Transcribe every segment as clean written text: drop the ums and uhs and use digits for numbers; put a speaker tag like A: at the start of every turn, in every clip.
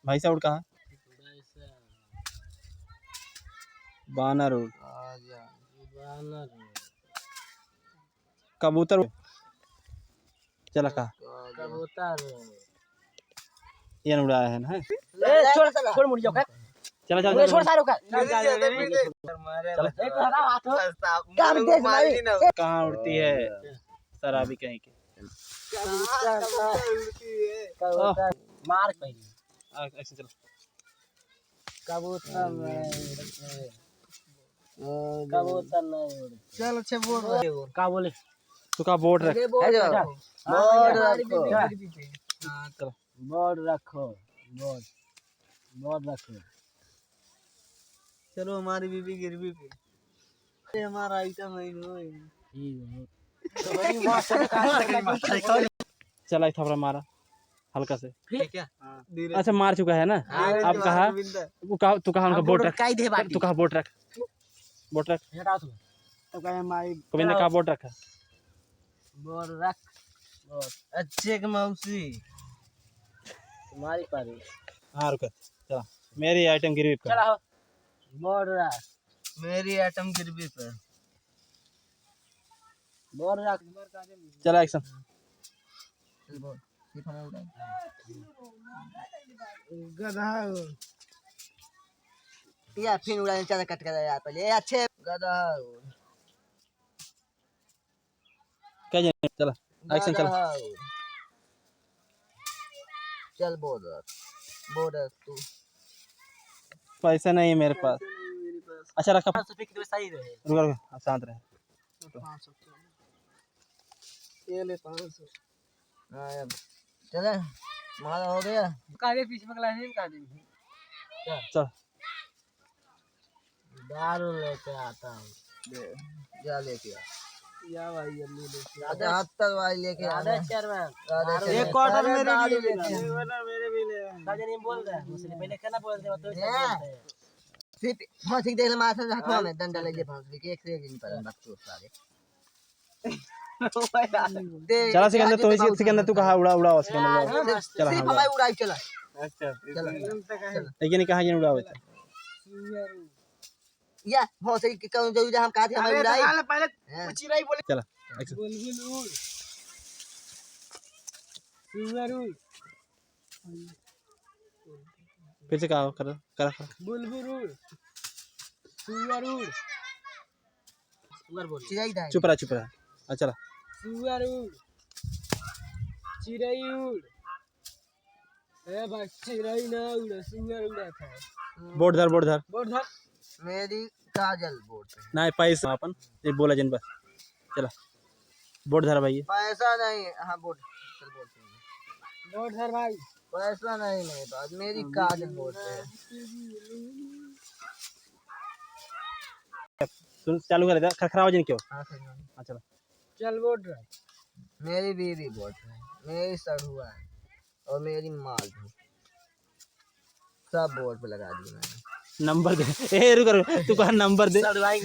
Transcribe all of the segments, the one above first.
A: भाई साहब कहाँ? बानर उड़, कबूतर उड़, चला कहा ये उड़ाया है ना?
B: छोड़ मुड़ जाओ
A: चला चला
B: छोड़ सारो का
A: कहाँ उड़ती है शराबी कहीं की।
B: मार पहले
A: ऐसे चलो।
B: कबूतर नहीं चल अच्छा बोल का बोले
A: तू का बोर्ड रख,
B: बोर्ड रखो बोर्ड रखो। चलो हमारी बीबी गिरवी पे हमारा आइटम है
A: चला एक थपड़ा मारा हल्का से।
B: क्या
A: अच्छा मार चुका है ना। अब कहा तू कहा उनका बोट रख, तू कहा बोट रख, बोट रख
B: तो कहे हमारी
A: गोविंदा का बोट रखा।
B: बोर्ड रख अच्छे के मौसी तुम्हारी पारी।
A: हाँ रुक चला मेरी आइटम गिरवी पे।
B: चला बोर्ड रख मेरी आइटम गिरवी पे बोर्ड रख।
A: चला एक्शन।
B: गधा या फिर उड़ाने चला कट कर यार पहले अच्छे गधा
A: क्या जाने चला एक्शन चला।
B: चल बोर्ड तू
A: पैसा नहीं है मेरे पास। अच्छा रखा
B: सही रहे
A: रुक शांत रहे।
B: ये ले 500 चले मारा हो गया काले पीछे में क्लास में का दे
A: चल
B: दारू लेके आता हूँ जा लेके आ या भाई जल्दी लेके आ 73 भाई लेके आ एक क्वार्टर मेरे लिए मेरे भी ले राजा नहीं बोल रहा मुझसे पहले क्या ना बोलते हो तो फिर हाँ ठीक देख ले मार से हाथों में डंडा ले जे फांस के एक से एक नहीं पर बच्चों सारे
A: चला सिकंदर तो इसी सिकंदर तू कहाँ उड़ा उड़ा सिकंदर चला
B: सिर्फ हमारी उड़ाई चला
A: अच्छा
B: चला
A: लेकिन कहाँ ये उड़ा होता
B: या हो सही कि कौन जो हम कहा थे हमारी उड़ाई पहले कुछ नहीं बोले
A: चला
B: बुलबुल उड़ सुअर उड़
A: फिर से कहा कर कर
B: बुलबुल उड़ सुअर उड़ सुअर बोल चिड़ै
A: चुप रहा चला
B: सुअर उड़ चिड़ै उड़ ए भाई चिड़ै ना उड़ सुअर उड़ा था
A: बोर्ड धर
B: मेरी काजल बोर्ड
A: ना पैसा अपन ये बोला जिन बस चला बोर्ड धर भाई
B: पैसा नहीं हाँ बोर्ड चल बोर्ड धर भाई पैसा नहीं मेरे पास मेरी काजल बोर्ड है
A: सुन चालू कर दे खरखरा आवाज नहीं क्यों।
B: हाँ चलो चल बोर्ड मेरी बीवी बोर्ड है मेरी सहुआ है और मेरी माल भी सब बोर्ड पे लगा दी मैंने।
A: नंबर दे ए रुक तू कहा नंबर दे
B: बता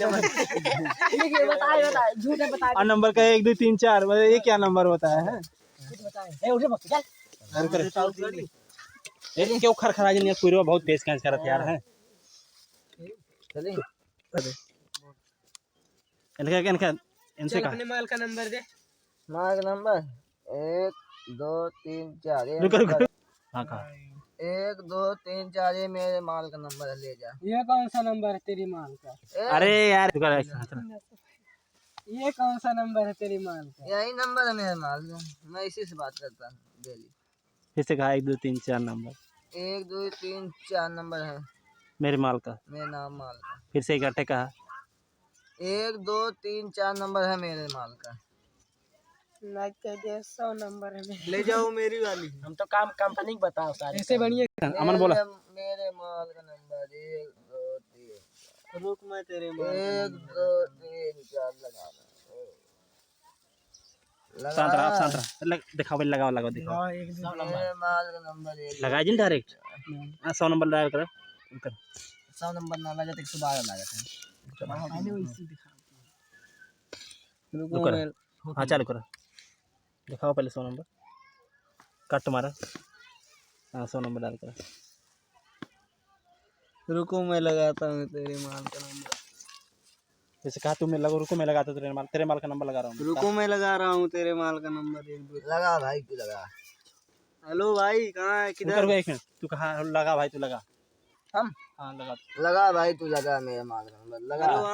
B: झूठे बता
A: और नंबर का 1 2 3 4 ये क्या नंबर बताया है।
B: ए उठे मत चल
A: ए क्यों खरखरा नहीं पूरा बहुत तेज कैंस कर रहा यार है
B: चले
A: इनसे
B: अपने माल का नंबर दे माल का नंबर 1 2 3 4
A: रुक हाँ कहा
B: 1 2 3 4 ये मेरे माल का नंबर है ले जा। ये कौन सा नंबर है तेरी माल का
A: अरे यार
B: ये कौन सा नंबर है तेरी माल का यही नंबर है मेरे माल का मैं इसी से बात करता हूँ डेली।
A: फिर से कहा 1 2 3 4 नंबर
B: 1 2 3 4 नंबर है
A: मेरे माल का
B: मेरे नाम माल का।
A: फिर से इकट्ठे कहा
B: 1 2 3 4 नंबर है मेरे माल का। 100 नंबर है ले जाओ मेरी वाली हम तो काम कंपनी बताओ सारे ऐसे बढ़िया
A: अमन बोला
B: मेरे माल का नंबर 1 2 3 रुक मैं तेरे माल 1 2 3 4 लगा
A: शांत रहा दिखाओ लगाओ दिखाओ
B: मेरे माल का नंबर 1
A: लगा जी डायरेक्ट 100 नंबर डायल कर
B: 100 नंबर ना लगा तो 112 लगा था पहले वैसे दिखा
A: हाँ चालू करो दिखाओ पहले 100 नंबर कट मारा हाँ 100 नंबर डाल कर
B: रुको मैं लगाता हूँ तेरे माल का नंबर।
A: जैसे कहा तू मैं लगा, रुको मैं लगाता तेरे माल का नंबर लगा रहा हूँ।
B: रुको मैं लगा रहा हूँ तेरे माल का नंबर। लगा भाई तू लगा। हेलो भाई कहाँ है, किधर?
A: रुको एक मिनट, तू कहाँ लगा भाई, तू लगा।
B: हम
A: हाँ लगा।
B: लगा भाई तू लगा, मेरे माल का नंबर लगा।